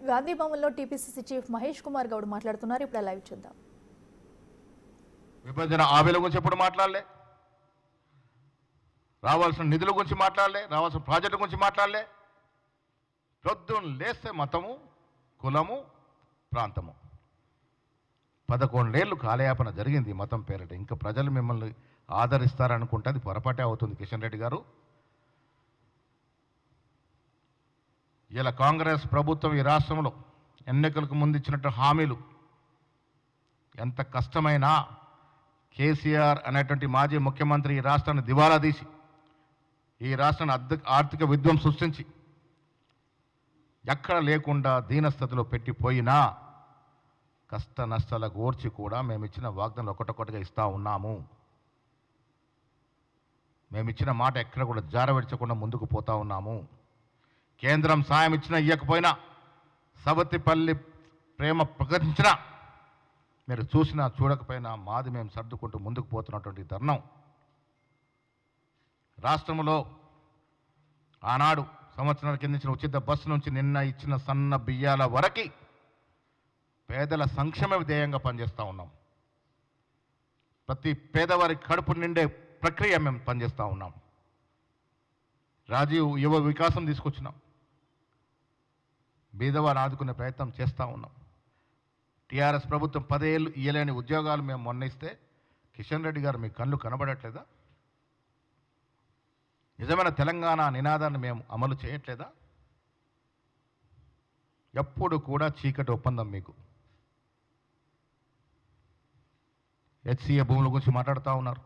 గాంధీ భవన్లో TPCC chief Mahesh Kumar Goud మాట్లాడుతున్నారు. ఇప్పుడు లైవ్ చూద్దాం. విభజన హామీల గురించి ఎప్పుడు మాట్లాడలే, రావాల్సిన నిధుల గురించి మాట్లాడలే, రావాల్సిన ప్రాజెక్టుల గురించి మాట్లాడలే. ప్రొద్దున లేస్తే మతము, కులము, ప్రాంతము. 11 ఏళ్ళు కాలయాపన జరిగింది మతం పేరిట. ఇంకా ప్రజలు మిమ్మల్ని ఆదరిస్తారనుకుంటే అది పొరపాటే అవుతుంది కిషన్ రెడ్డి గారు. ఇలా కాంగ్రెస్ ప్రభుత్వం ఈ రాష్ట్రంలో ఎన్నికలకు ముందు ఇచ్చినట్టు హామీలు ఎంత కష్టమైనా కేసీఆర్ అనేటువంటి మాజీ ముఖ్యమంత్రి ఈ రాష్ట్రాన్ని దివాలా తీసి ఈ రాష్ట్రాన్ని ఆర్థిక విధ్వంసం సృష్టించి ఎక్కడ లేకుండా దీనస్థితిలో పెట్టిపోయినా కష్ట నష్టాలకు ఓర్చి కూడా మేము ఇచ్చిన వాగ్దానాలు ఒకటొక్కటిగా ఇస్తూ ఉన్నాము. మేము ఇచ్చిన మాట ఎక్కడ కూడా జారవిడ్చకుండా ముందుకు పోతా ఉన్నాము. కేంద్రం సాయం ఇచ్చినా ఇవ్వకపోయినా, సవతిపల్లి ప్రేమ ప్రకటించినా, మీరు చూసినా చూడకపోయినా మాది మేము సర్దుకుంటూ ముందుకు పోతున్నటువంటి తరుణం. రాష్ట్రంలో ఆనాడు సంవత్సరాల కింద ఇచ్చిన ఉచిత బస్సు నుంచి నిన్న ఇచ్చిన సన్న బియ్యాల వరకు పేదల సంక్షేమ ధ్యేయంగా పనిచేస్తూ ఉన్నాం. ప్రతి పేదవారి కడుపు నిండే ప్రక్రియ మేము పనిచేస్తూ ఉన్నాం. రాజీవ్ యువ వికాసం తీసుకొచ్చినాం. బీదవారు ఆదుకునే ప్రయత్నం చేస్తూ ఉన్నాం. టీఆర్ఎస్ ప్రభుత్వం 10 ఏళ్ళు ఇయ్యలేని ఉద్యోగాలు మేము మొన్న ఇస్తే కిషన్ రెడ్డి గారు మీ కళ్ళు కనబడట్లేదా? నిజమైన తెలంగాణ నినాదాన్ని మేము అమలు చేయట్లేదా? ఎప్పుడు కూడా చీకటి ఒప్పందం మీకు. హెచ్సిఏ భూముల గురించి మాట్లాడుతూ ఉన్నారు.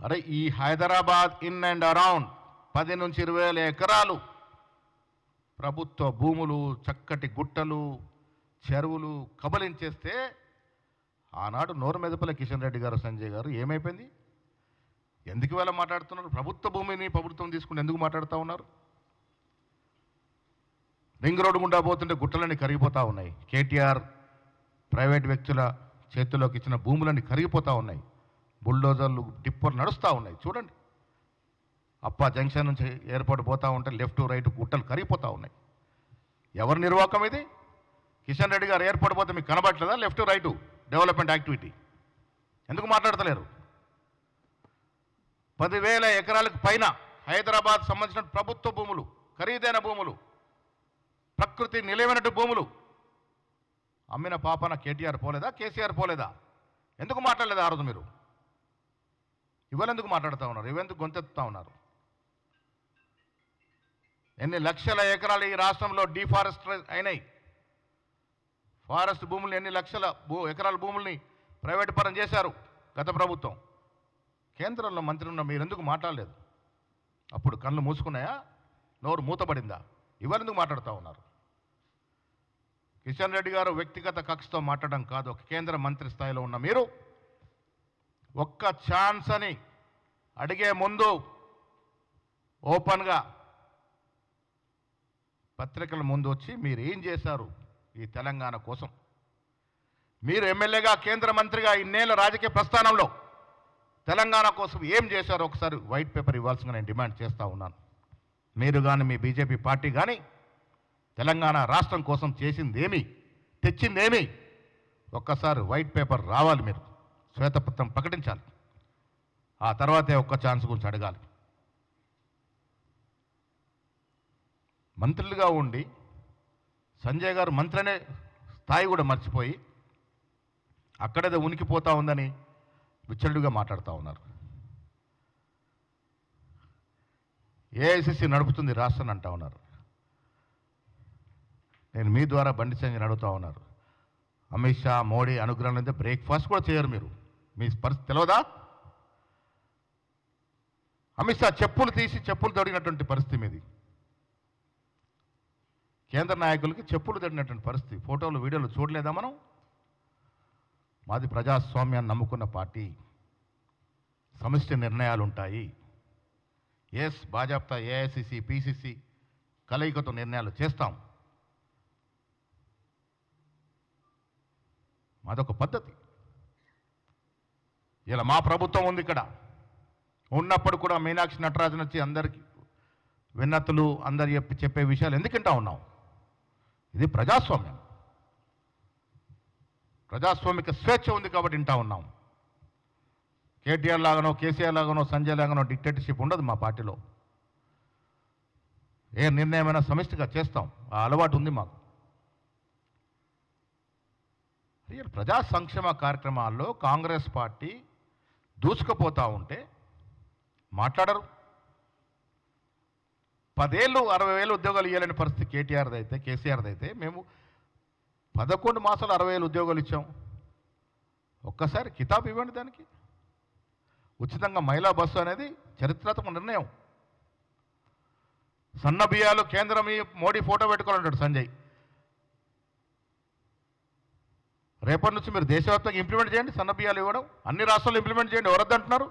అరే ఈ హైదరాబాద్ ఇన్ అండ్ అరౌండ్ 10 నుంచి 20 వేల ఎకరాలు ప్రభుత్వ భూములు, చక్కటి గుట్టలు, చెరువులు కబలించేస్తే ఆనాడు నోరు మెదపల కిషన్ రెడ్డి గారు, సంజయ్ గారు ఏమైపోయింది? ఎందుకు వేళ మాట్లాడుతున్నారు? ప్రభుత్వ భూమిని ప్రభుత్వం తీసుకుని ఎందుకు మాట్లాడుతూ ఉన్నారు? రింగ్ రోడ్డు గుండా పోతుంటే గుట్టలన్నీ కరిగిపోతూ ఉన్నాయి. కేటీఆర్ ప్రైవేట్ వ్యక్తుల చేతుల్లోకి ఇచ్చిన భూములన్నీ కరిగిపోతూ ఉన్నాయి. బుల్డోజర్లు, టిప్పర్లు నడుస్తూ ఉన్నాయి. చూడండి, అప్పా జంక్షన్ నుంచి ఎయిర్పోర్ట్ పోతూ ఉంటే లెఫ్ట్ రైట్ గుట్టలు కరిగిపోతూ ఉన్నాయి. ఎవరి నిర్వాహకం ఇది? కిషన్ రెడ్డి గారు ఎయిర్పోర్ట్ పోతే మీకు కనబడట్లేదా? లెఫ్ట్ రైటు డెవలప్మెంట్ యాక్టివిటీ ఎందుకు మాట్లాడతలేరు? 10,000 ఎకరాలకు పైన హైదరాబాద్ సంబంధించిన ప్రభుత్వ భూములు, ఖరీదైన భూములు, ప్రకృతి నిలవైనటు భూములు అమ్మిన పాపన కేటీఆర్ పోలేదా? కేసీఆర్ పోలేదా? ఎందుకు మాట్లాడలేదా ఆ రోజు మీరు? ఇవాళ ఎందుకు మాట్లాడుతూ ఉన్నారు? ఇవెందుకు గొంతెత్తుతూ ఉన్నారు? ఎన్ని లక్షల ఎకరాలు ఈ రాష్ట్రంలో డిఫారెస్ట్ అయినాయి. ఫారెస్ట్ భూములు ఎన్ని లక్షల ఎకరాల భూముల్ని ప్రైవేట్ పరం చేశారు గత ప్రభుత్వం. కేంద్రంలో మంత్రి ఉన్న మీరు ఎందుకు మాట్లాడలేదు? అప్పుడు కళ్ళు మూసుకున్నాయా? నోరు మూతపడిందా? ఇవాళ ఎందుకు మాట్లాడుతూ ఉన్నారు? కిషన్ రెడ్డి గారు వ్యక్తిగత కక్షతో మాట్లాడడం కాదు. ఒక కేంద్ర మంత్రి స్థాయిలో ఉన్న మీరు ఒక్క ఛాన్స్ అని అడిగే ముందు ఓపెన్గా పత్రికల ముందు వచ్చి మీరు ఏం చేశారు ఈ తెలంగాణ కోసం, మీరు ఎమ్మెల్యేగా, కేంద్ర మంత్రిగా ఇన్నేళ్ల రాజకీయ ప్రస్థానంలో తెలంగాణ కోసం ఏం చేశారో ఒకసారి వైట్ పేపర్ ఇవ్వాల్సిందిగా నేను డిమాండ్ చేస్తూ ఉన్నాను. మీరు కానీ మీ బీజేపీ పార్టీ కానీ తెలంగాణ రాష్ట్రం కోసం చేసిందేమి, తెచ్చిందేమి, ఒక్కసారి వైట్ పేపర్ రావాలి. మీరు శ్వేతపత్రం ప్రకటించాలి. ఆ తర్వాతే ఒక్క ఛాన్స్ గురించి అడగాలి. మంత్రులుగా ఉండి సంజయ్ గారు మంత్రి అనే స్థాయి కూడా మర్చిపోయి అక్కడేదో ఉనికిపోతూ ఉందని విచ్చలుడిగా మాట్లాడుతూ ఉన్నారు. ఏఐసిసి నడుపుతుంది రాష్ట్రాన్ని అంటూ ఉన్నారు. నేను మీ ద్వారా బండి సంజయ్ అడుగుతూ ఉన్నారు. అమిత్ షా, మోడీ అనుగ్రహం అయితే బ్రేక్ఫాస్ట్ కూడా చేయరు మీరు. మీ పరిస్థితి తెలియదా? అమిత్ షా చెప్పులు తీసి చెప్పులు తొడిగినటువంటి పరిస్థితి మీది. కేంద్ర నాయకులకి చెప్పులు తడినటువంటి పరిస్థితి. ఫోటోలు, వీడియోలు చూడలేదా మనం? మాది ప్రజాస్వామ్యాన్ని నమ్ముకున్న పార్టీ. సమిష్టి నిర్ణయాలు ఉంటాయి. ఎస్, భాజపా, ఏఐసిసి, పిసిసి కలయికతో నిర్ణయాలు చేస్తాం. మాదొక పద్ధతి. ఇలా మా ప్రభుత్వం ఉంది ఇక్కడ. ఉన్నప్పుడు కూడా మీనాక్షి నటరాజన్ వచ్చి అందరికీ విన్నతులు, అందరు చెప్పే విషయాలు ఎందుకు వింటా ఉన్నాం? ఇది ప్రజాస్వామ్యం. ప్రజాస్వామిక స్వేచ్ఛ ఉంది కాబట్టి వింటా ఉన్నాం. కేటీఆర్ లాగానో, కేసీఆర్ లాగానో, సంజయ్ లాగానో డిక్టేటర్షిప్ ఉండదు మా పార్టీలో. ఏ నిర్ణయమైనా సమిష్టిగా చేస్తాం. ఆ అలవాటు ఉంది మాకు. ప్రజా సంక్షేమ కార్యక్రమాల్లో కాంగ్రెస్ పార్టీ దూసుకుపోతూ ఉంటే మాట్లాడరు. 10 ఏళ్ళు 60,000 ఉద్యోగాలు ఇవ్వాలని పరిస్థితి కేటీఆర్ది అయితే, కేసీఆర్ది అయితే మేము 11 మాసాలు 60,000 ఉద్యోగాలు ఇచ్చాం. ఒక్కసారి కితాబ్ ఇవ్వండి దానికి. ఉచితంగా మహిళా బస్సు అనేది చరిత్రాత్మక నిర్ణయం. సన్న బియ్యాలు కేంద్రం మోడీ ఫోటో పెట్టుకోవాలంటాడు సంజయ్. రేపటి నుంచి మీరు దేశవ్యాప్తంగా ఇంప్లిమెంట్ చేయండి. సన్న బియ్యాలు ఇవ్వడం అన్ని రాష్ట్రాల్లో ఇంప్లిమెంట్ చేయండి. ఎవరొద్దంటున్నారు?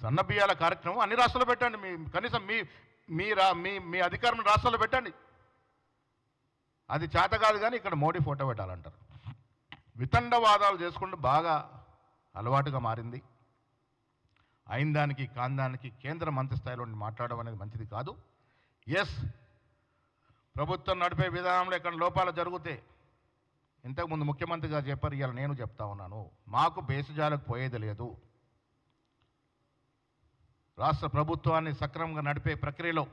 సన్న బియ్యాల కార్యక్రమం అన్ని రాష్ట్రాల్లో పెట్టండి. కనీసం మీ అధికారం రాష్ట్రాల్లో పెట్టండి. అది చేత కాదు కానీ ఇక్కడ మోడీ ఫోటో పెట్టాలంటారు. వితండవాదాలు చేసుకుంటూ బాగా అలవాటుగా మారింది. అయిన దానికి కాందానికి కేంద్ర మంత్రి స్థాయిలో మాట్లాడడం అనేది మంచిది కాదు. ఎస్, ప్రభుత్వం నడిపే విధానంలో ఎక్కడ లోపాలు జరిగితే ఇంతకుముందు ముఖ్యమంత్రిగా చెప్పారు, ఇవాళ నేను చెప్తా ఉన్నాను, మాకు బేసిజాలకు పోయేది లేదు. రాష్ట్ర ప్రభుత్వాన్ని సక్రమంగా నడిపే ప్రక్రియలో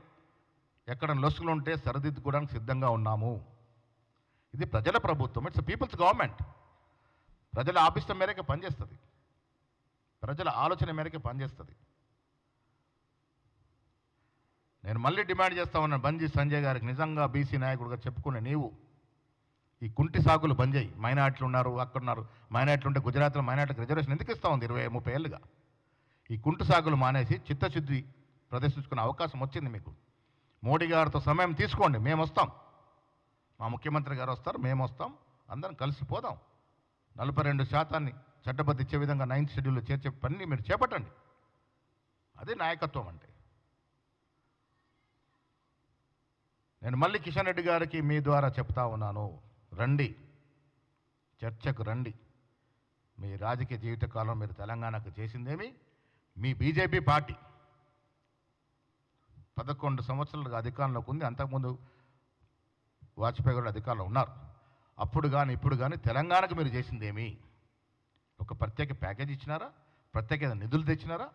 ఎక్కడ లొసుగులు ఉంటే సరిదిద్దుకోవడానికి సిద్ధంగా ఉన్నాము. ఇది ప్రజల ప్రభుత్వం. It's people's government. ప్రజల ఆభిష్టం మేరకు పనిచేస్తుంది. ప్రజల ఆలోచన మేరకు పనిచేస్తుంది. నేను మళ్ళీ డిమాండ్ చేస్తా ఉన్నాను బంజీ సంజయ్ గారికి, నిజంగా బీసీ నాయకుడిగా చెప్పుకునే నీవు ఈ కుంటి సాగులు బంద్ చేయి. మైనార్టీలు ఉన్నారు, అక్కడున్నారు. మైనార్టీలు ఉంటే గుజరాత్లో మైనార్టీకి రిజర్వేషన్ ఎందుకు ఇస్తా ఉంది 20-30 ఏళ్ళుగా? ఈ కుంటి సాగులు మానేసి చిత్తశుద్ధి ప్రదర్శించుకునే అవకాశం వచ్చింది మీకు. మోడీ గారితో సమయం తీసుకోండి. మేము వస్తాం, మా ముఖ్యమంత్రి గారు వస్తారు, మేము వస్తాం, అందరం కలిసిపోదాం. 42% చట్టబద్ధ ఇచ్చే విధంగా 9th షెడ్యూల్లో చేర్చే పని మీరు చేపట్టండి. అదే నాయకత్వం అంటే. నేను మళ్ళీ కిషన్ రెడ్డి గారికి మీ ద్వారా చెప్తా ఉన్నాను, రండి, చర్చకు రండి. మీ రాజకీయ జీవితకాలం మీరు తెలంగాణకు చేసిందేమి? మీ బీజేపీ పార్టీ 11 సంవత్సరాలుగా అధికారంలోకి ఉంది. అంతకుముందు వాజ్పేయి గారు అధికారంలో ఉన్నారు. అప్పుడు కానీ ఇప్పుడు కానీ తెలంగాణకు మీరు చేసిందేమి? ఒక ప్రత్యేక ప్యాకేజ్ ఇచ్చినారా? ప్రత్యేక నిధులు తెచ్చినారా?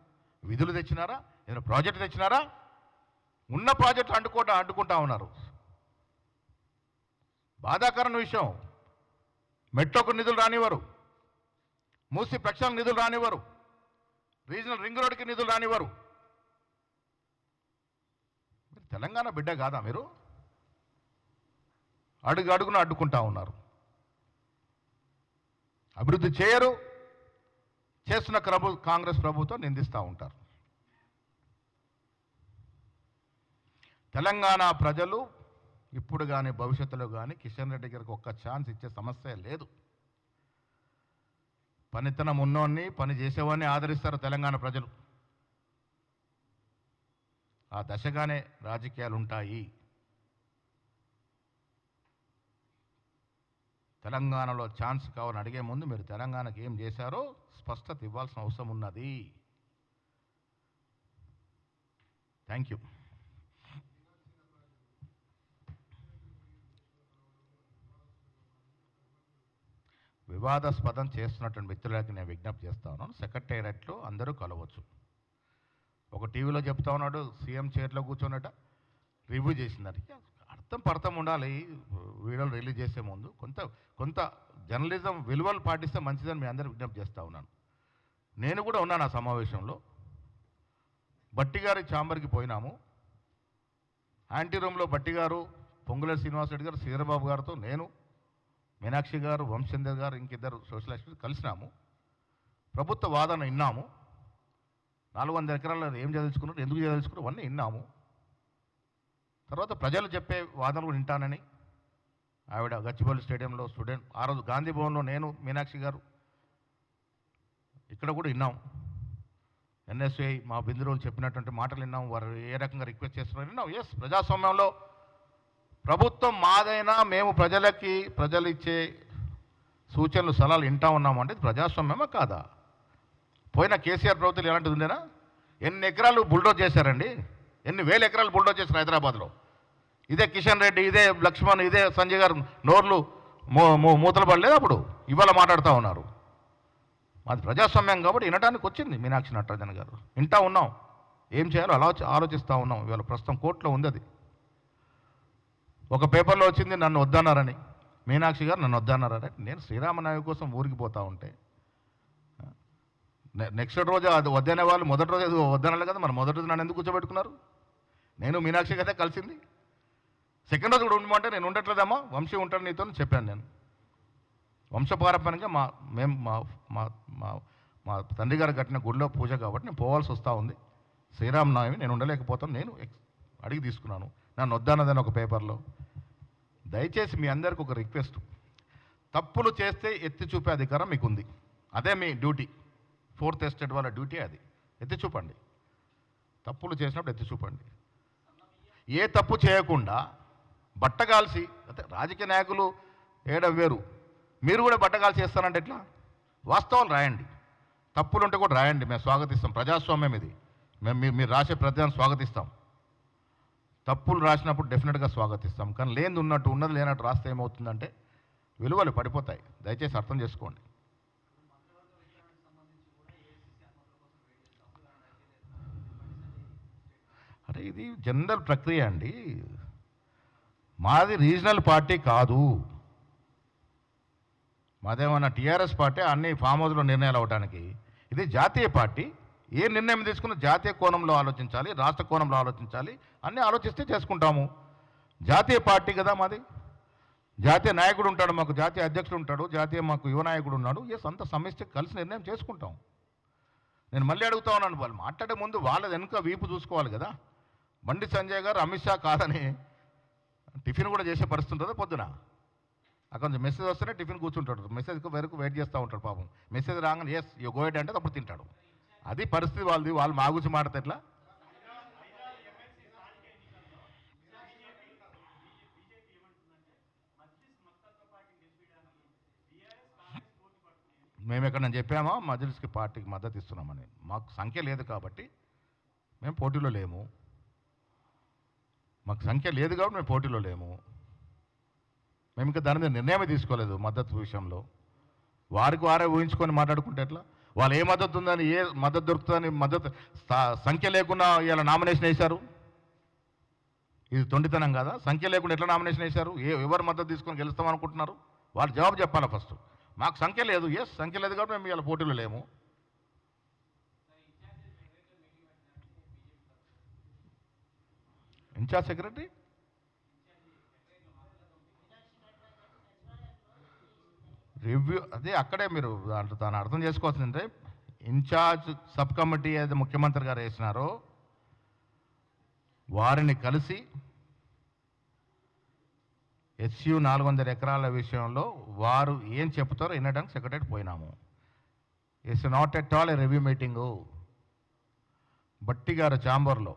విధులు తెచ్చినారా? ఏదైనా ప్రాజెక్టు తెచ్చినారా? ఉన్న ప్రాజెక్టు అడ్డుకుంటా ఉన్నారు. బాధాకరమైన విషయం, మెట్రోకు నిధులు రానివ్వరు, మూసి ప్రక్షాళన నిధులు రానివ్వరు, రీజనల్ రింగ్ రోడ్కి నిధులు రానివ్వరు. మీరు తెలంగాణ బిడ్డ కాదా? మీరు అడుగున అడ్డుకుంటా ఉన్నారు. అభివృద్ధి చేయరు, చేస్తున్న కాంగ్రెస్ ప్రభుత్వం నిందిస్తూ ఉంటారు. తెలంగాణ ప్రజలు ఇప్పుడు కానీ భవిష్యత్తులో కానీ కిషన్ రెడ్డి గారికి ఒక్క ఛాన్స్ ఇచ్చే సమస్య లేదు. పనితనం ఉన్నోన్ని, పని చేసేవాడిని ఆదరిస్తారు తెలంగాణ ప్రజలు. ఆ దశగానే రాజకీయాలు ఉంటాయి. తెలంగాణలో ఛాన్స్ కావాలని అడిగే ముందు మీరు తెలంగాణకు ఏం చేశారో స్పష్టత ఇవ్వాల్సిన అవసరం ఉన్నది. Thank you. వివాదాస్పదం చేస్తున్నటువంటి వ్యక్తులకి నేను విజ్ఞప్తి చేస్తా ఉన్నాను, సెక్రటేరియట్లో అందరూ కలవచ్చు. ఒక టీవీలో చెప్తా ఉన్నాడు, సీఎం చైర్లో కూర్చోనట రివ్యూ చేసిందని. అర్థం ఉండాలి. వీడియోలు రిలీజ్ చేసే ముందు కొంత జర్నలిజం విలువలు పాటిస్తే మంచిదని మీ అందరూ విజ్ఞప్తి చేస్తూ ఉన్నాను. నేను కూడా ఉన్నాను ఆ సమావేశంలో. బట్టి గారి ఛాంబర్కి పోయినాము. యాంటీ రూమ్లో బట్టి గారు, పొంగులేటి శ్రీనివాసరెడ్డి గారు, శ్రీధరబాబు గారితో నేను, మీనాక్షి గారు, వంశచంద్ర గారు, ఇంకిద్దరు సోషల్ యాక్టివిస్ట్ కలిసినాము. ప్రభుత్వ వాదన విన్నాము. 400 ఎకరాలు ఏం చదివించుకున్నారు, ఎందుకు చదివించుకున్నారు, అవన్నీ విన్నాము. తర్వాత ప్రజలు చెప్పే వాదనలు కూడా వింటానని ఆవిడ గచ్చిబౌలి స్టేడియంలో స్టూడెంట్, ఆ రోజు గాంధీ భవన్లో నేను, మీనాక్షి గారు ఇక్కడ కూడా విన్నాం. ఎన్ఎస్ఐ మా బిందురోలు చెప్పినటువంటి మాటలు విన్నాం. వారు ఏ రకంగా రిక్వెస్ట్ చేస్తున్నారు విన్నాం. ఎస్, ప్రజాస్వామ్యంలో ప్రభుత్వం మాదైనా మేము ప్రజలు ఇచ్చే సూచనలు సలహాలు వింటా ఉన్నాము. అంటే ప్రజాస్వామ్యమా కాదా? పోయిన కేసీఆర్ ప్రభుత్వం ఎలాంటిది ఉండేనా? ఎన్ని ఎకరాలు బుల్డోజ్ చేశారండి? ఎన్ని వేల ఎకరాలు బుల్డోజ్ చేశారు హైదరాబాద్లో? ఇదే కిషన్ రెడ్డి, ఇదే లక్ష్మణ్, ఇదే సంజయ్ గారు నోర్లు మూతలు పడలేదు అప్పుడు, ఇవాళ మాట్లాడుతూ ఉన్నారు. మాది ప్రజాస్వామ్యం కాబట్టి వినడానికి వచ్చింది మీనాక్షి నటరాజన్ గారు. వింటా ఉన్నాం, ఏం చేయాలో అలా ఆలోచిస్తూ ఉన్నాం. ఇవాళ ప్రస్తుతం కోర్టులో ఉంది అది. ఒక పేపర్లో వచ్చింది నన్ను వద్దన్నారని, మీనాక్షి గారు నన్ను వద్దన్నారని. నేను శ్రీరామనవమి కోసం ఊరికి పోతా ఉంటే నెక్స్ట్ రోజు అది వద్దనే వాళ్ళు మొదటి రోజు వద్దనాలి కదా, మరి మొదటి రోజు నన్ను ఎందుకు కూర్చోబెట్టుకున్నారు? నేను మీనాక్షి కదా కలిసింది. సెకండ్ రోజు కూడా ఉండమంటే నేను ఉండట్లేదమ్మా, వంశీ ఉంటాడు నీతో చెప్పాను. నేను వంశపారంపర్యంగా మేము మా తండ్రి గారు కట్టిన గుడిలో పూజ కాబట్టి నేను పోవాల్సి వస్తూ ఉంది. శ్రీరామనవమి నేను ఉండలేకపోతాను, నేను అడిగి తీసుకున్నాను. నన్ను వద్దన్నదని ఒక పేపర్లో. దయచేసి మీ అందరికి ఒక రిక్వెస్ట్, తప్పులు చేస్తే ఎత్తి చూపే అధికారం మీకు ఉంది. అదే మీ డ్యూటీ. 4th ఎస్టేట్ వాళ్ళ డ్యూటీ అది. ఎత్తి చూపండి, తప్పులు చేసినప్పుడు ఎత్తి చూపండి. ఏ తప్పు చేయకుండా బట్టగాల్సి, అంటే రాజకీయ నాయకులు వేయడం వేరు, మీరు కూడా బట్టగాల్సి చేస్తారంటే ఎట్లా? వాస్తవాలు రాయండి, తప్పులుంటే కూడా రాయండి, మేము స్వాగతిస్తాం. ప్రజాస్వామ్యం ఇది, మీరు రాసే ప్రతిదాన్ని స్వాగతిస్తాం. తప్పులు రాసినప్పుడు డెఫినెట్గా స్వాగతిస్తాం. కానీ లేనిది ఉన్నట్టు, ఉన్నది లేనట్టు రాస్తే ఏమవుతుందంటే విలువలు పడిపోతాయి. దయచేసి అర్థం చేసుకోండి. అరే ఇది జనరల్ ప్రక్రియ అండి. మాది రీజనల్ పార్టీ కాదు, మాదేమన్నా టీఆర్ఎస్ పార్టీ అన్ని ఫామ్ హౌస్లో నిర్ణయాలు అవ్వడానికి. ఇది జాతీయ పార్టీ. ఏ నిర్ణయం తీసుకున్న జాతీయ కోణంలో ఆలోచించాలి, రాష్ట్ర కోణంలో ఆలోచించాలి, అన్నీ ఆలోచిస్తే చేసుకుంటాము. జాతీయ పార్టీ కదా మాది. జాతీయ నాయకుడు ఉంటాడు, మాకు జాతీయ అధ్యక్షుడు ఉంటాడు, జాతీయ మాకు యువ నాయకుడు ఉన్నాడు. అంత సమిష్టి కలిసి నిర్ణయం చేసుకుంటాం. నేను మళ్ళీ అడుగుతా ఉన్నాను, వాళ్ళు మాట్లాడే ముందు వాళ్ళ వెనుక వీపు చూసుకోవాలి కదా. బండి సంజయ్ గారు అమిత్ షా కాదని టిఫిన్ కూడా చేసే పరిస్థితి ఉంటుందా? పొద్దున అక్కడ కొంచెం మెసేజ్ వస్తేనే టిఫిన్ కూర్చుంటాడు, మెసేజ్ వరకు వెయిట్ చేస్తూ ఉంటాడు పాపం. మెసేజ్ రాగానే ఎస్ యూ గో ఎట్ అంటే అప్పుడు తింటాడు. అది పరిస్థితి వాళ్ళది. వాళ్ళు మా గురించి మాట్లాడితే ఎట్లా? మేము ఎక్కడ చెప్పామో మజ్లిస్కి పార్టీకి మద్దతు ఇస్తున్నామని. మాకు సంఖ్య లేదు కాబట్టి మేము పోటీలో లేము. మాకు సంఖ్య లేదు కాబట్టి మేము పోటీలో లేము. మేము ఇంకా దాని మీద నిర్ణయమే తీసుకోలేదు మద్దతు విషయంలో. వారికి వారే ఊహించుకొని మాట్లాడుకుంటే ఎట్లా? వాళ్ళు ఏ మద్దతు ఉందని, ఏ మద్దతు దొరుకుతుందని మద్దతు సంఖ్య లేకుండా ఇలా నామినేషన్ వేశారు. ఇది తొండితనం కదా? సంఖ్య లేకుండా ఎట్లా నామినేషన్ వేశారు? ఎవరు మద్దతు తీసుకొని గెలుస్తాం అనుకుంటున్నారు? వాళ్ళు జవాబు చెప్పాలి ఫస్ట్. మాకు సంఖ్య లేదు, ఎస్ సంఖ్య లేదు కాబట్టి మేము ఇలా పోటీలో లేము. ఇన్ఛార్జ్ సెక్రటరీ రివ్యూ అదే అక్కడే మీరు దాన్ని అర్థం చేసుకోవాల్సిందంటే, ఇన్ఛార్జ్ సబ్ కమిటీ ఏదైతే ముఖ్యమంత్రి గారు వేసినారో వారిని కలిసి SU 400 ఎకరాల విషయంలో వారు ఏం చెప్తారో వినడానికి సెక్రటరీ పోయినాము. It's not at all A review meeting. బట్టి గారు ఛాంబర్లో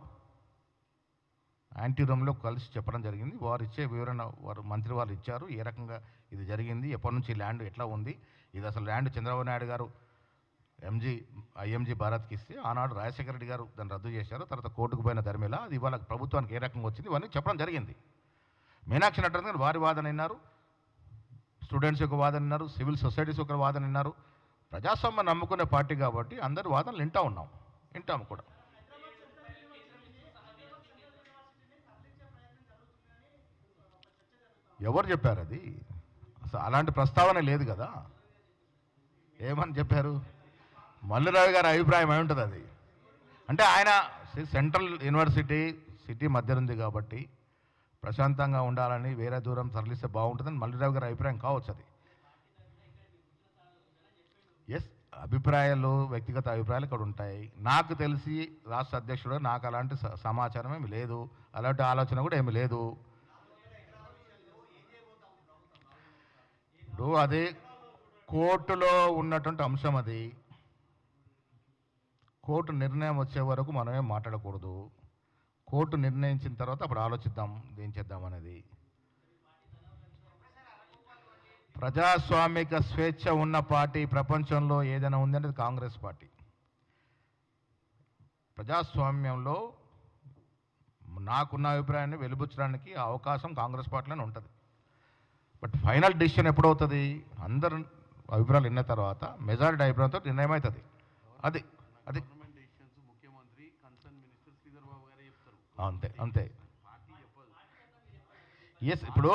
యాంటీ రూమ్లో కలిసి చెప్పడం జరిగింది. వారు ఇచ్చే వివరణ వారు మంత్రి వాళ్ళు ఇచ్చారు. ఏ రకంగా ఇది జరిగింది, ఎప్పటి నుంచి ల్యాండ్ ఎట్లా ఉంది, ఇది అసలు ల్యాండ్ చంద్రబాబు నాయుడు గారు IMG భారత్కి ఇస్తే ఆనాడు రాజశేఖర రెడ్డి గారు దాన్ని రద్దు చేశారు. తర్వాత కోర్టుకు పోయిన ధర్మిలా అది ఇవాళ ప్రభుత్వానికి ఏ రకంగా వచ్చింది ఇవన్నీ చెప్పడం జరిగింది. మీనాక్షి నటరాజన్ గారు వారి వాదన విన్నారు, స్టూడెంట్స్ యొక్క వాదన విన్నారు, సివిల్ సొసైటీస్ యొక్క వాదన విన్నారు. ప్రజాస్వామ్యం నమ్ముకునే పార్టీ కాబట్టి అందరి వాదనలు వింటాము కూడా. ఎవరు చెప్పారు అది? అసలు అలాంటి ప్రస్తావన లేదు కదా. ఏమని చెప్పారు? మల్లురావు గారి అభిప్రాయం ఏమి ఉంటుంది అది? అంటే ఆయన సెంట్రల్ యూనివర్సిటీ సిటీ మధ్య ఉంది కాబట్టి ప్రశాంతంగా ఉండాలని, వేరే దూరం తరలిస్తే బాగుంటుందని మల్లురావు గారి అభిప్రాయం కావచ్చు అది. ఎస్, అభిప్రాయాలు, వ్యక్తిగత అభిప్రాయాలు ఇక్కడ ఉంటాయి. నాకు తెలిసి రాష్ట్ర అధ్యక్షుడు నాకు అలాంటి సమాచారం ఏమి లేదు, అలాంటి ఆలోచన కూడా ఏమి లేదు. ఇప్పుడు అదే కోర్టులో ఉన్నటువంటి అంశం అది. కోర్టు నిర్ణయం వచ్చే వరకు మనమేం మాట్లాడకూడదు. కోర్టు నిర్ణయించిన తర్వాత అప్పుడు ఆలోచిద్దాం ఏం చేద్దాం అనేది. ప్రజాస్వామిక స్వేచ్ఛ ఉన్న పార్టీ ప్రపంచంలో ఏదైనా ఉందంటే కాంగ్రెస్ పార్టీ. ప్రజాస్వామ్యంలో నాకున్న అభిప్రాయాన్ని వెలిబుచ్చడానికి అవకాశం కాంగ్రెస్ పార్టీలోనే ఉంటుంది. బట్ ఫైనల్ డిసిషన్ ఎప్పుడవుతుంది? అందరు అభిప్రాయాలు విన్న తర్వాత మెజారిటీ అభిప్రాయంతో నిర్ణయం అవుతుంది. అది అది అంతే అంతే. ఎస్, ఇప్పుడు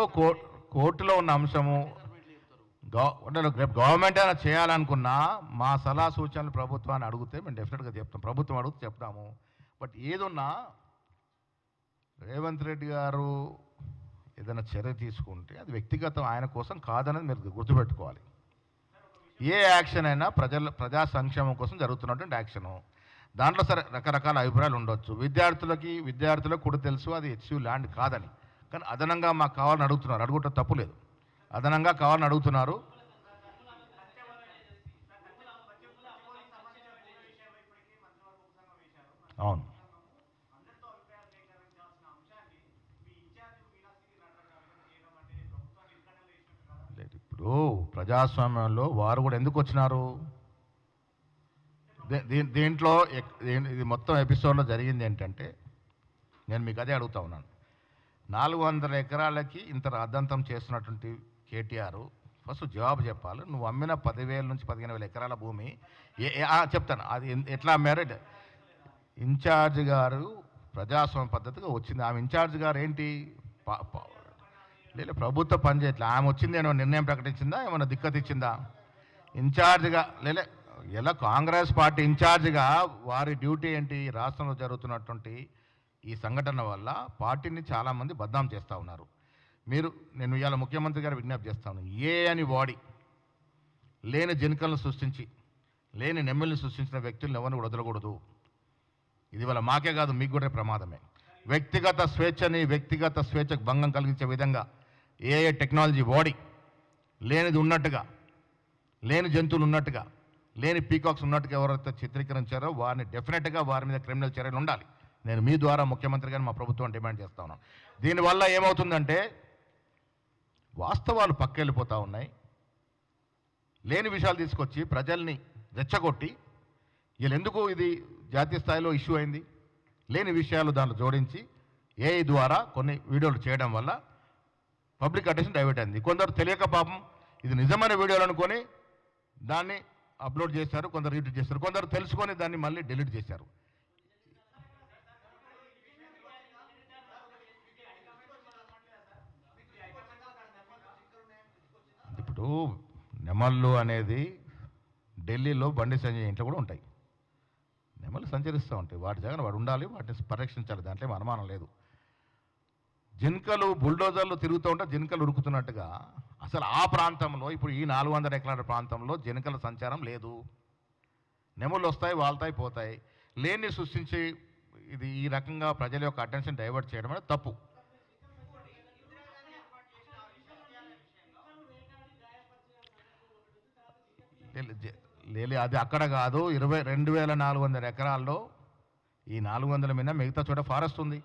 కోర్టులో ఉన్న అంశము రేపు గవర్నమెంట్ అయినా చేయాలనుకున్నా మా సలహా సూచనలు ప్రభుత్వాన్ని అడిగితే మేము డెఫినెట్గా చెప్తాం. ప్రభుత్వం అడిగితే చెప్తాము. బట్ ఏదున్నా రేవంత్ రెడ్డి గారు ఏదైనా చర్య తీసుకుంటే అది వ్యక్తిగతం, ఆయన కోసం కాదనేది మీరు గుర్తుపెట్టుకోవాలి. ఏ యాక్షన్ అయినా ప్రజా సంక్షేమం కోసం జరుగుతున్నటువంటి యాక్షను. దాంట్లో సరే రకరకాల అభిప్రాయాలు ఉండొచ్చు. విద్యార్థులకు కూడా తెలుసు అది హెచ్యూ ల్యాండ్ కాదని. కానీ అదనంగా మాకు కావాలని అడుగుతున్నారు. అడుగుట తప్పులేదు. అదనంగా కావాలని అడుగుతున్నారు. అవును, లేదు. ఇప్పుడు ప్రజాస్వామ్యంలో వారు కూడా ఎందుకు వచ్చినారు? దీంట్లో ఇది మొత్తం ఎపిసోడ్లో జరిగింది ఏంటంటే, నేను మీకు అదే అడుగుతా ఉన్నాను. 400 ఎకరాలకి ఇంత రాద్ధాంతం చేస్తున్నటువంటి కేటీఆర్ ఫస్ట్ జవాబు చెప్పాలి. నువ్వు అమ్మిన 10,000 నుంచి 15,000 ఎకరాల భూమి చెప్తాను. అది ఎట్లా అమ్మారు? ఇన్ఛార్జ్ గారు ప్రజాస్వామ్య పద్ధతిగా వచ్చింది. ఆమె ఇన్ఛార్జ్ గారు ఏంటి? లేదు, ప్రభుత్వ పని చేయట్లే. ఆమె వచ్చింది ఏమో నిర్ణయం ప్రకటించిందా? ఏమైనా దిక్కత్ ఇచ్చిందా? ఇన్ఛార్జ్గా ఎలా కాంగ్రెస్ పార్టీ ఇన్ఛార్జ్గా వారి డ్యూటీ ఏంటి? రాష్ట్రంలో జరుగుతున్నటువంటి ఈ సంఘటన వల్ల పార్టీని చాలామంది బద్నాం చేస్తూ ఉన్నారు. నేను ఇవాళ ముఖ్యమంత్రి గారు విజ్ఞప్తి చేస్తాను. అని వాడి లేని జనకలను సృష్టించి లేని నెమ్మల్ని సృష్టించిన వ్యక్తులను ఎవరిని కూడా వదలకూడదు. ఇది వల్ల మాకే కాదు, మీకు కూడా ప్రమాదమే. వ్యక్తిగత స్వేచ్ఛకు భంగం కలిగించే విధంగా టెక్నాలజీ వాడి లేనిది ఉన్నట్టుగా, లేని జంతువులు ఉన్నట్టుగా, లేని పీకాక్స్ ఉన్నట్టుగా ఎవరైతే చిత్రీకరించారో వారిని డెఫినెట్గా వారి మీద క్రిమినల్ చర్యలు ఉండాలి. నేను మీ ద్వారా ముఖ్యమంత్రి గారిని మా ప్రభుత్వం డిమాండ్ చేస్తా ఉన్నాను. దీనివల్ల ఏమవుతుందంటే వాస్తవాలు పక్కెళ్ళిపోతూ ఉన్నాయి. లేని విషయాలు తీసుకొచ్చి ప్రజల్ని రెచ్చగొట్టి వీళ్ళెందుకు ఇది జాతీయ స్థాయిలో ఇష్యూ అయింది? లేని విషయాలు దాంట్లో జోడించి ఏఐ ద్వారా కొన్ని వీడియోలు చేయడం వల్ల పబ్లిక్ అటెన్షన్ డైవర్ట్ అయింది. కొందరు తెలియక పాపం ఇది నిజమైన వీడియోలు అనుకొని దాన్ని అప్లోడ్ చేశారు, కొందరు రీట్వీట్ చేశారు, కొందరు తెలుసుకొని దాన్ని మళ్ళీ డిలీట్ చేశారు. ఇప్పుడు నెమళ్ళు అనేది ఢిల్లీలో బండి సంజయ్ ఇంట్లో కూడా ఉంటాయి. నెమళ్ళు సంచరిస్తూ ఉంటాయి. వాటి జగన్ వాడు ఉండాలి, వాటిని పరిరక్షించాలి. దాంట్లో ఏం అనుమానం లేదు. జింకలు బుల్డోజర్లు తిరుగుతూ ఉంటే జింకలు ఉరుకుతున్నట్టుగా అసలు ఆ ప్రాంతంలో ఇప్పుడు ఈ 400 ఎకరాల ప్రాంతంలో జింకల సంచారం లేదు. నెమళ్ళు వస్తాయి, వాళ్తాయి, పోతాయి. లేని సృష్టించి ఇది ఈ రకంగా ప్రజల యొక్క అటెన్షన్ డైవర్ట్ చేయడం అనేది తప్పు. అది అక్కడ కాదు. 22,400 ఎకరాల్లో ఈ 400 మీద మిగతా చోట ఫారెస్ట్ ఉంది.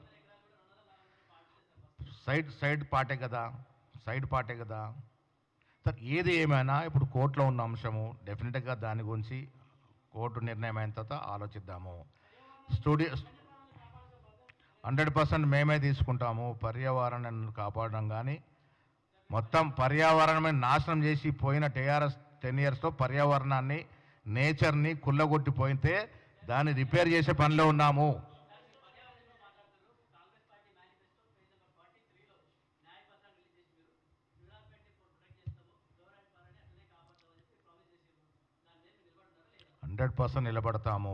సైడ్ పార్టే కదా సార్. ఏది ఏమైనా ఇప్పుడు కోర్టులో ఉన్న అంశము డెఫినెట్గా దాని గురించి కోర్టు నిర్ణయం అయిన తర్వాత ఆలోచిద్దాము. 100% మేమే తీసుకుంటాము. పర్యావరణాన్ని కాపాడడం కానీ మొత్తం పర్యావరణమే నాశనం చేసి పోయిన TRS 10 yearsలో పర్యావరణాన్ని, నేచర్ని కుల్లగొట్టిపోయితే దాన్ని రిపేర్ చేసే పనిలో ఉన్నాము. నిలబడతాము.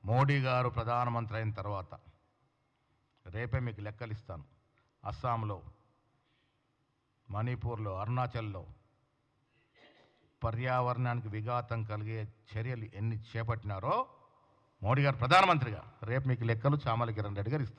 మోడీ గారు ప్రధానమంత్రి అయిన తర్వాత రేపే మీకు లెక్కలు ఇస్తాను. అస్సాంలో, మణిపూర్లో, అరుణాచల్లో పర్యావరణానికి విఘాతం కలిగే చర్యలు ఎన్ని చేపట్టినారో మోడీ గారు ప్రధానమంత్రిగా రేపు మీకు లెక్కలు చామల కిరణ్ రెడ్డి గారు ఇస్తారు.